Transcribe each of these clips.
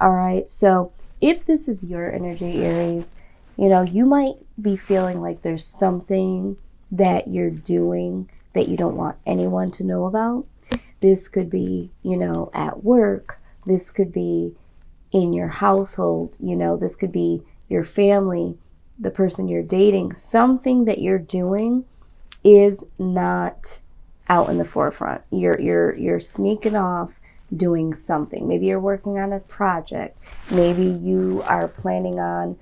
All right. So if this is your energy, Aries, you might be feeling like there's something that you're doing that you don't want anyone to know about. This could be, at work. This could be in your household. This could be your family, the person you're dating. Something that you're doing is not out in the forefront. You're sneaking off doing something. Maybe you're working on a project. Maybe you are planning on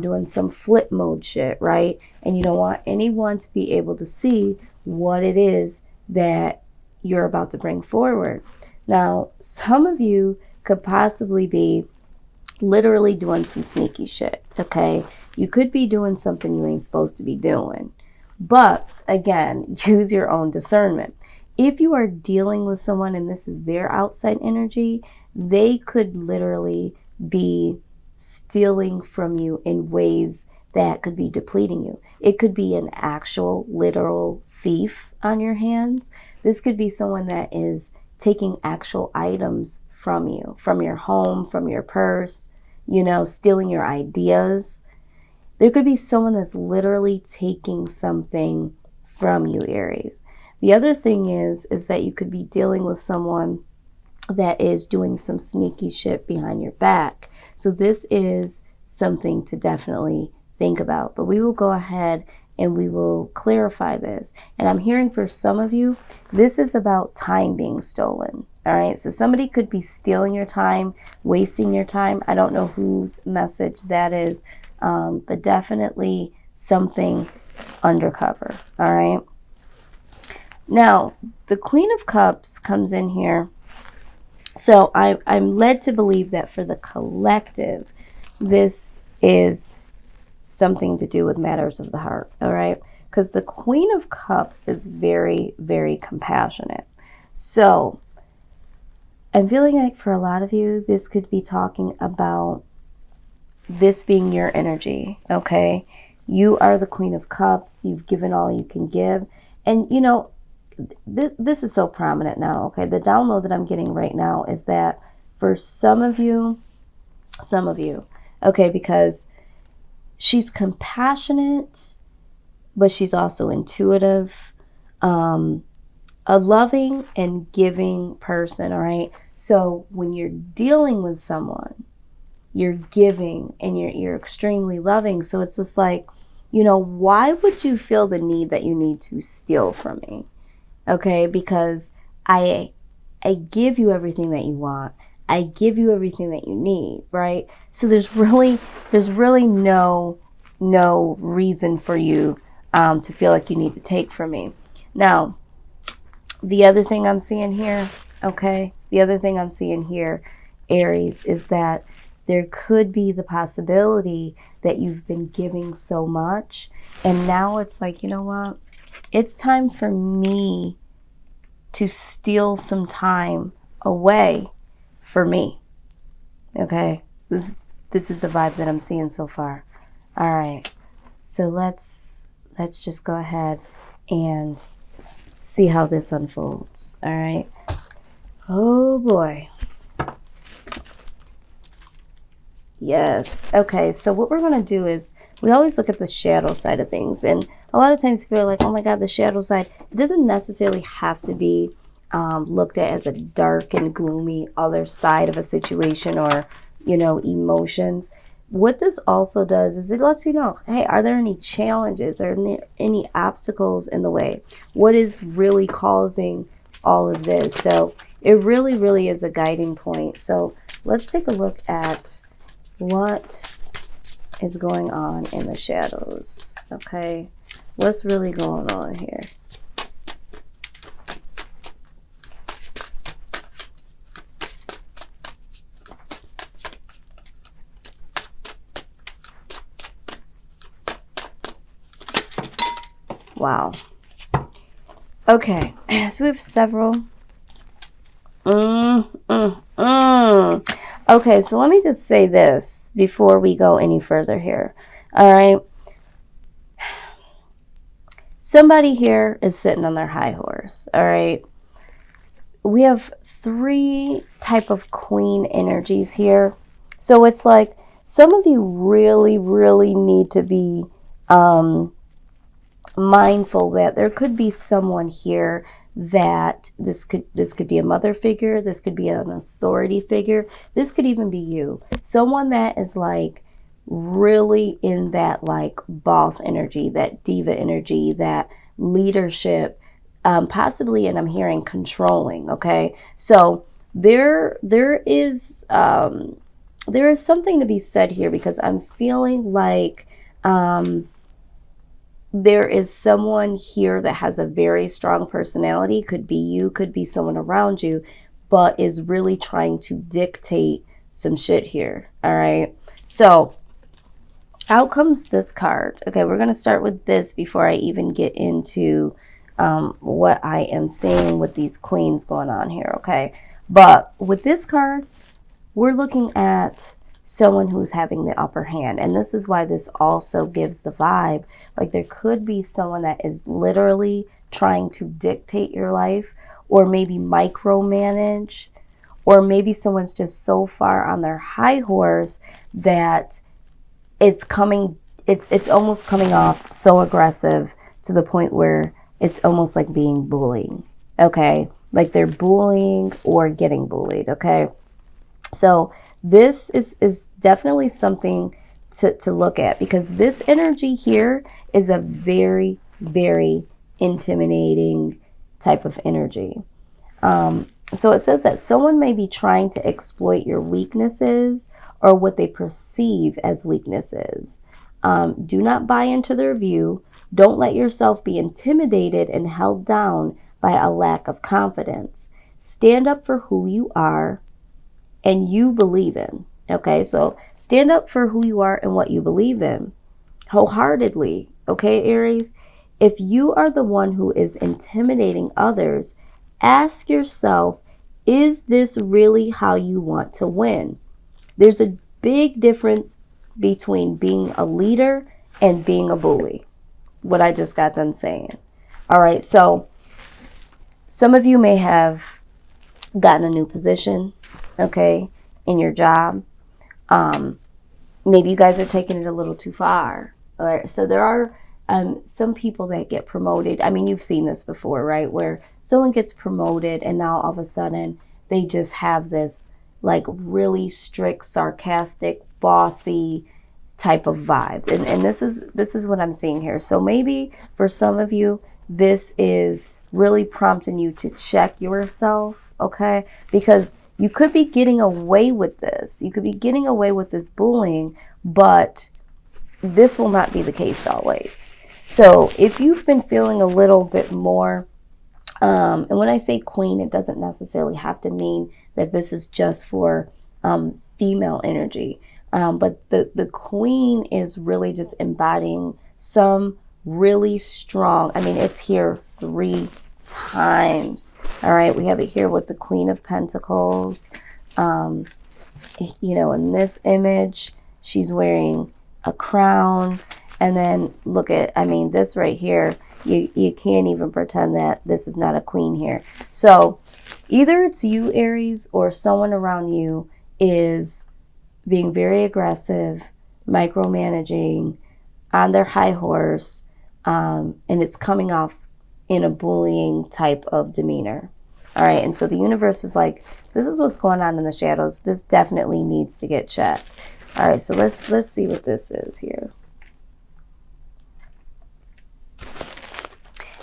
doing some flip mode shit, right? And you don't want anyone to be able to see what it is that you're about to bring forward. Now, some of you could possibly be literally doing some sneaky shit, okay? You could be doing something you ain't supposed to be doing. But again, use your own discernment. If you are dealing with someone and this is their outside energy, they could literally be stealing from you in ways that could be depleting you. It could be an actual literal thief on your hands. This could be someone that is taking actual items from you, from your home, from your purse, stealing your ideas. There could be someone that's literally taking something from you, Aries. The other thing is that you could be dealing with someone that is doing some sneaky shit behind your back. So this is something to definitely think about. But we will go ahead and we will clarify this. And I'm hearing for some of you, this is about time being stolen. All right, so somebody could be stealing your time, wasting your time. I don't know whose message that is, but definitely something undercover. All right. Now, the Queen of Cups comes in here. So I'm led to believe that for the collective, this is something to do with matters of the heart, all right? Because the Queen of Cups is very, very compassionate. So I'm feeling like for a lot of you, this could be talking about this being your energy, okay? You are the Queen of Cups. You've given all you can give. And, this is so prominent now, okay? The download that I'm getting right now is that for some of you, okay, because she's compassionate, but she's also intuitive, a loving and giving person, all right? So when you're dealing with someone, you're giving and you're extremely loving. So it's just like, why would you feel the need that you need to steal from me? Okay, because I give you everything that you want. I give you everything that you need, right? So there's really no reason for you to feel like you need to take from me. Now, the other thing I'm seeing here, okay, Aries, is that there could be the possibility that you've been giving so much, and now it's like, you know what? It's time for me to steal some time away for me. Okay? This is the vibe that I'm seeing so far. All right. So let's just go ahead and see how this unfolds. All right? Oh boy. Yes. Okay, so what we're going to do is we always look at the shadow side of things. And a lot of times people are like, oh my God, the shadow side. It doesn't necessarily have to be looked at as a dark and gloomy other side of a situation or, emotions. What this also does is it lets you know, hey, are there any challenges? Are there any obstacles in the way? What is really causing all of this? So it really, really is a guiding point. So let's take a look at what is going on in the shadows, okay? What's really going on here? Wow. Okay, so we have several. Okay, so let me just say this before we go any further here. All right. Somebody here is sitting on their high horse. All right. We have 3 type of queen energies here. So it's like some of you really, really need to be mindful that there could be someone here that this could be a mother figure, this could be an authority figure, this could even be you, someone that is like really in that like boss energy, that diva energy, that leadership, possibly, and I'm hearing controlling. Okay, so there is something to be said here, because I'm feeling like there is someone here that has a very strong personality. Could be you, could be someone around you, but is really trying to dictate some shit here. All right. So out comes this card. Okay, we're going to start with this before I even get into what I am seeing with these queens going on here. Okay. But with this card, we're looking at someone who's having the upper hand. And this is why this also gives the vibe like there could be someone that is literally trying to dictate your life, or maybe micromanage, or maybe someone's just so far on their high horse that it's coming it's almost coming off so aggressive to the point where it's almost like being bullying. Okay? Like they're bullying or getting bullied. Okay? So this is definitely something to look at, because this energy here is a very, very intimidating type of energy. So it says that someone may be trying to exploit your weaknesses or what they perceive as weaknesses. Do not buy into their view. Don't let yourself be intimidated and held down by a lack of confidence. Stand up for who you are and you believe in. Okay, so stand up for who you are and what you believe in wholeheartedly. Okay, Aries, if you are the one who is intimidating others, ask yourself, is this really how you want to win? There's a big difference between being a leader and being a bully. What I just got done saying. All right, so some of you may have gotten a new position, okay, in your job. Maybe you guys are taking it a little too far. All right, so there are some people that get promoted. I mean, you've seen this before, right? Where someone gets promoted and now all of a sudden they just have this like really strict, sarcastic, bossy type of vibe. And this is what I'm seeing here. So maybe for some of you, this is really prompting you to check yourself, okay? Because you could be getting away with this. You could be getting away with this bullying, but this will not be the case always. So if you've been feeling a little bit more, and when I say queen, it doesn't necessarily have to mean that this is just for female energy. But the queen is really just embodying some really strong, I mean, it's here 3 times. All right, we have it here with the Queen of Pentacles. In this image, she's wearing a crown. And then look at, I mean, this right here, you can't even pretend that this is not a queen here. So either it's you, Aries, or someone around you is being very aggressive, micromanaging, on their high horse, and it's coming off in a bullying type of demeanor. All right, and so the universe is like, this is what's going on in the shadows. This definitely needs to get checked. All right, so let's see what this is here.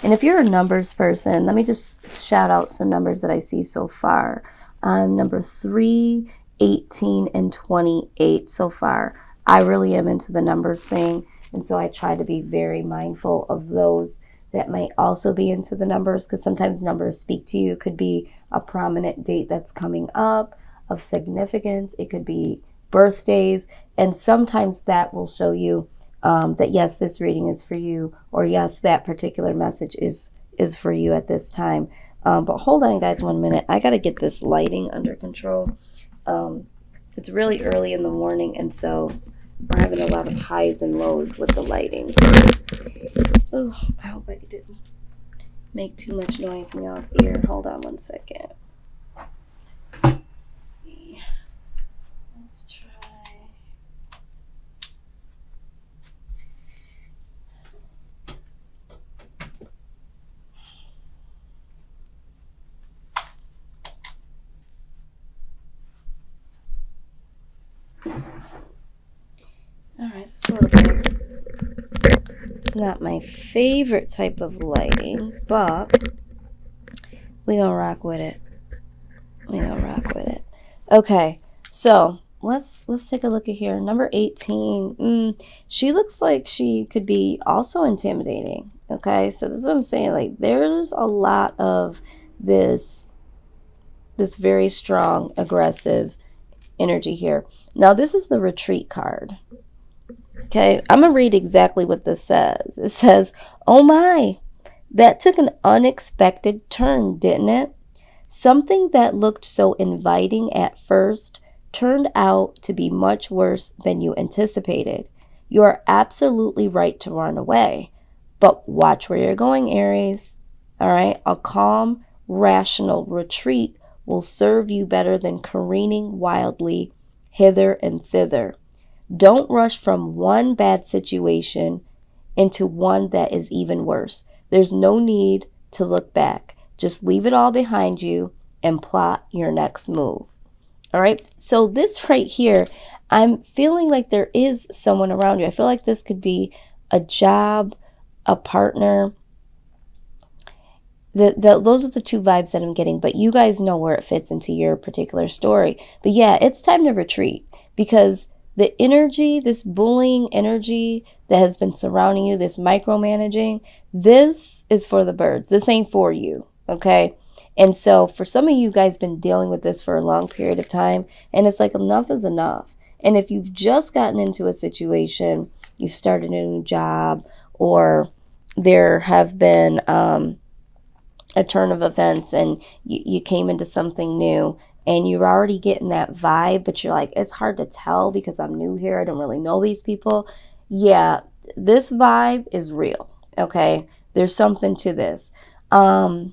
And if you're a numbers person, let me just shout out some numbers that I see so far. Number 3, 18, and 28 so far. I really am into the numbers thing, and so I try to be very mindful of those that might also be into the numbers, because sometimes numbers speak to you. It could be a prominent date that's coming up of significance. It could be birthdays, and sometimes that will show you that yes, this reading is for you, or yes, that particular message is for you at this time. But hold on, guys, 1 minute. I got to get this lighting under control. It's really early in the morning, and so we're having a lot of highs and lows with the lighting. So, I hope I didn't make too much noise in y'all's ear. Hold on 1 second. Let's see. Let's try. All right, that's a little bit. It's not my favorite type of lighting, but we gonna rock with it. Okay, so let's take a look at here. Number 18. She looks like she could be also intimidating. Okay, so this is what I'm saying. Like, there's a lot of this very strong, aggressive energy here. Now, this is the retreat card. Okay, I'm gonna read exactly what this says. It says, "Oh my, that took an unexpected turn, didn't it? Something that looked so inviting at first turned out to be much worse than you anticipated. You are absolutely right to run away. But watch where you're going, Aries. All right? A calm, rational retreat will serve you better than careening wildly hither and thither. Don't rush from one bad situation into one that is even worse. There's no need to look back. Just leave it all behind you and plot your next move." All right. So this right here, I'm feeling like there is someone around you. I feel like this could be a job, a partner. Those are the two vibes that I'm getting, but you guys know where it fits into your particular story. But yeah, it's time to retreat, because the energy, this bullying energy that has been surrounding you, this micromanaging, this is for the birds. This ain't for you, okay? And so for some of you guys been dealing with this for a long period of time, and it's like enough is enough. And if you've just gotten into a situation, you've started a new job, or there have been a turn of events and you came into something new, and you're already getting that vibe, but you're like, it's hard to tell because I'm new here. I don't really know these people. Yeah, this vibe is real, okay? There's something to this. Wow,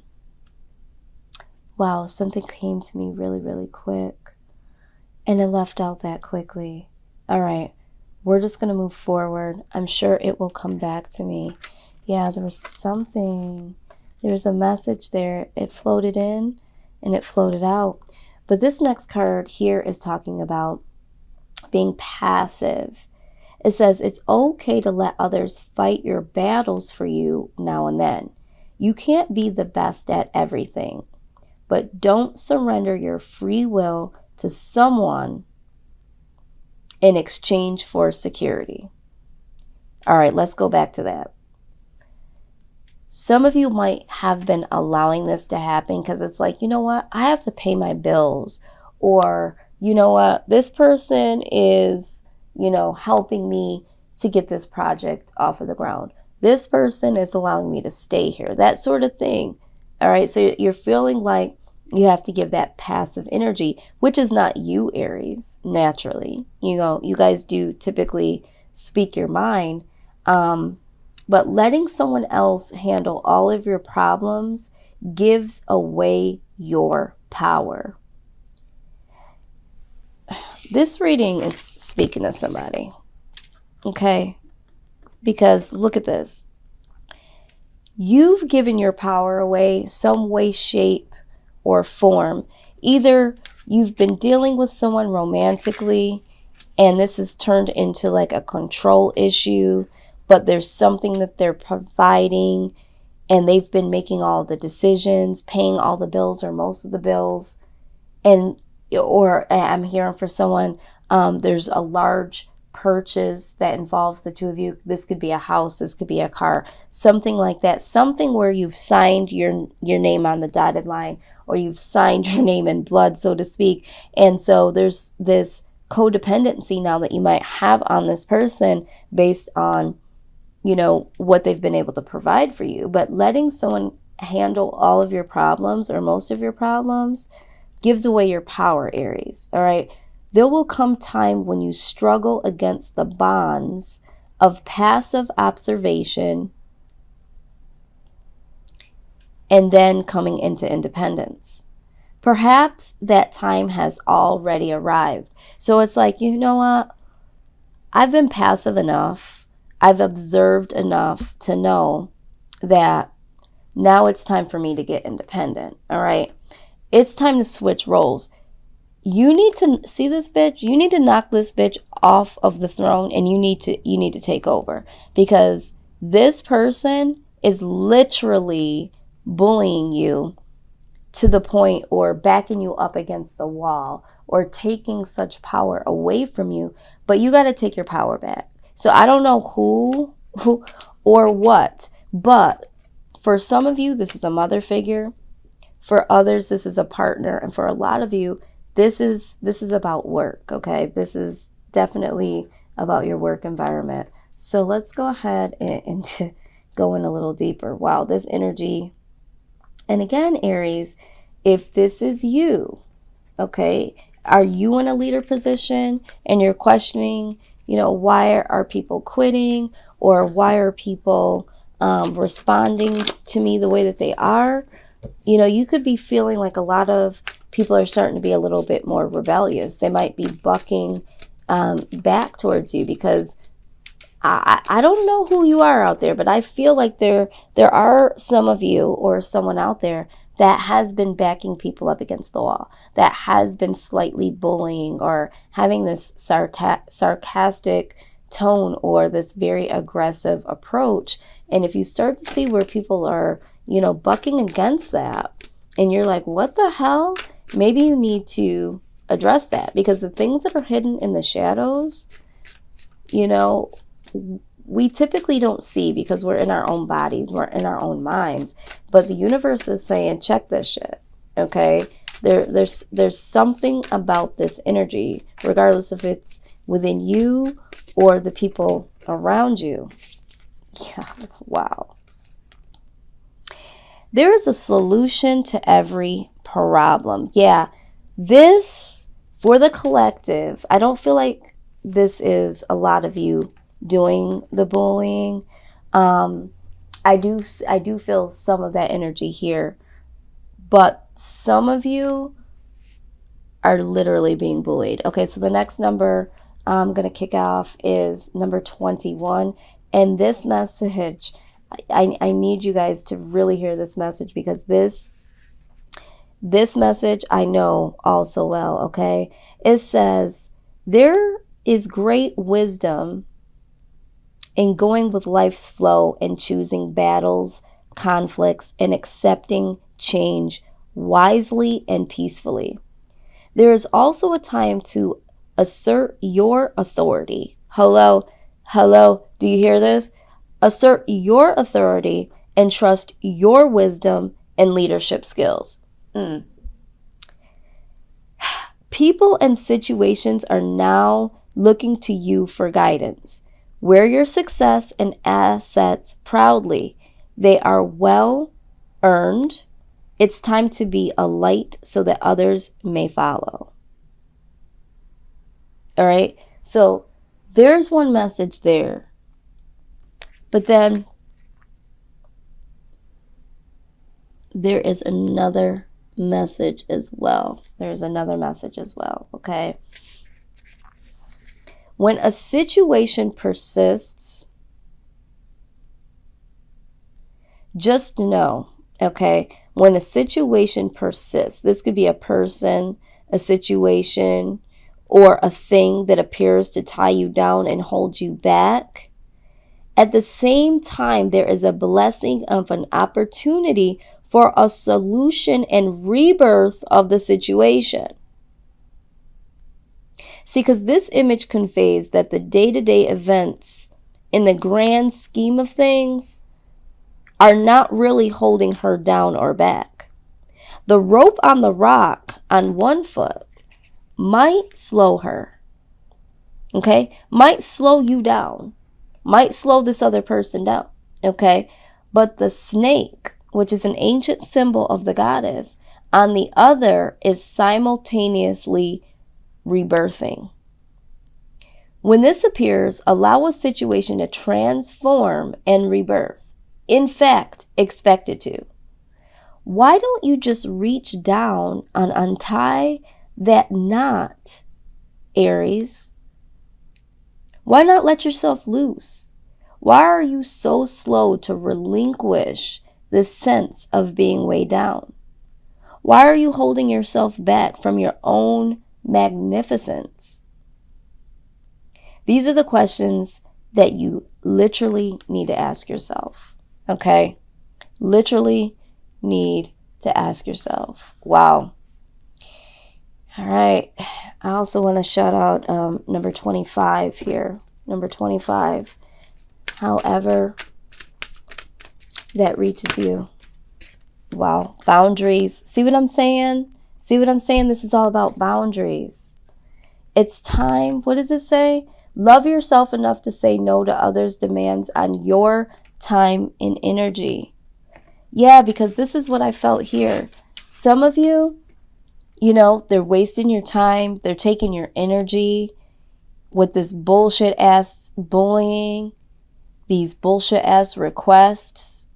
something came to me really, really quick, and it left out that quickly. All right, we're just going to move forward. I'm sure it will come back to me. Yeah, there was something. There's a message there. It floated in and it floated out. But this next card here is talking about being passive. It says it's okay to let others fight your battles for you now and then. You can't be the best at everything, but don't surrender your free will to someone in exchange for security. All right, let's go back to that. Some of you might have been allowing this to happen because it's like, you know what, I have to pay my bills, or you know what, this person is, helping me to get this project off of the ground. This person is allowing me to stay here, that sort of thing. All right, so you're feeling like you have to give that passive energy, which is not you, Aries, naturally. You guys do typically speak your mind. But letting someone else handle all of your problems gives away your power. This reading is speaking to somebody, okay? Because look at this. You've given your power away some way, shape, or form. Either you've been dealing with someone romantically, and this has turned into like a control issue, but there's something that they're providing, and they've been making all the decisions, paying all the bills or most of the bills. Or I'm hearing for someone, there's a large purchase that involves the two of you. This could be a house, this could be a car, something like that. Something where you've signed your name on the dotted line, or you've signed your name in blood, so to speak. And so there's this codependency now that you might have on this person based on what they've been able to provide for you. But letting someone handle all of your problems or most of your problems gives away your power, Aries. All right. There will come time when you struggle against the bonds of passive observation and then coming into independence. Perhaps that time has already arrived. So it's like, you know what? I've been passive enough. I've observed enough to know that now it's time for me to get independent, all right? It's time to switch roles. You need to see this bitch. You need to knock this bitch off of the throne, and you need to take over, because this person is literally bullying you to the point, or backing you up against the wall, or taking such power away from you. But you got to take your power back. So I don't know who or what, but for some of you, this is a mother figure. For others, this is a partner. And for a lot of you, this is about work, okay? This is definitely about your work environment. So let's go ahead and go in a little deeper. Wow, this energy. And again, Aries, if this is you, okay, are you in a leader position and you're questioning, why are people quitting, or why are people responding to me the way that they are? You could be feeling like a lot of people are starting to be a little bit more rebellious. They might be bucking back towards you, because I don't know who you are out there, but I feel like there are some of you or someone out there that has been backing people up against the wall, that has been slightly bullying or having this sarcastic tone, or this very aggressive approach. And if you start to see where people are, bucking against that, and you're like, what the hell? Maybe you need to address that, because the things that are hidden in the shadows, we typically don't see, because we're in our own bodies, we're in our own minds. But the universe is saying, check this shit, okay? There's something about this energy, regardless if it's within you or the people around you. Yeah, wow. There is a solution to every problem. Yeah, this, for the collective, I don't feel like this is a lot of you doing the bullying. I do feel some of that energy here, but some of you are literally being bullied. Okay, so the next number I'm going to kick off is number 21. And this message, I need you guys to really hear this message, because this message I know all so well, okay? It says, there is great wisdom in going with life's flow and choosing battles, conflicts, and accepting change wisely and peacefully. There is also a time to assert your authority. Hello, do you hear this? Assert your authority and trust your wisdom and leadership skills. People and situations are now looking to you for guidance. Wear your success and assets proudly. They are well earned. It's time to be a light so that others may follow. All right? So there's one message there. But then there is another message as well. There's another message as well, okay? When a situation persists, just know, okay, when a situation persists, this could be a person, a situation, or a thing that appears to tie you down and hold you back. At the same time, there is a blessing of an opportunity for a solution and rebirth of the situation. See, because this image conveys that the day-to-day events in the grand scheme of things are not really holding her down or back. The rope on the rock on one foot might slow her, okay? Might slow you down, might slow this other person down, okay? But the snake, which is an ancient symbol of the goddess, on the other is simultaneously rebirthing. When this appears, allow a situation to transform and rebirth. In fact, expect it to. Why don't you just reach down and untie that knot, Aries? Why not let yourself loose? Why are you so slow to relinquish this sense of being weighed down? Why are you holding yourself back from your own magnificence? These are the questions that you literally need to ask yourself, okay? Literally need to ask yourself. Wow. All right. I also want to shout out number 25 here. Number 25. However that reaches you. Wow. Boundaries. See what I'm saying? See what I'm saying? This is all about boundaries. It's time. What does it say? Love yourself enough to say no to others' demands on your time and energy. Yeah, because this is what I felt here. Some of you, you know, they're wasting your time. They're taking your energy with this bullshit ass bullying, these bullshit ass requests.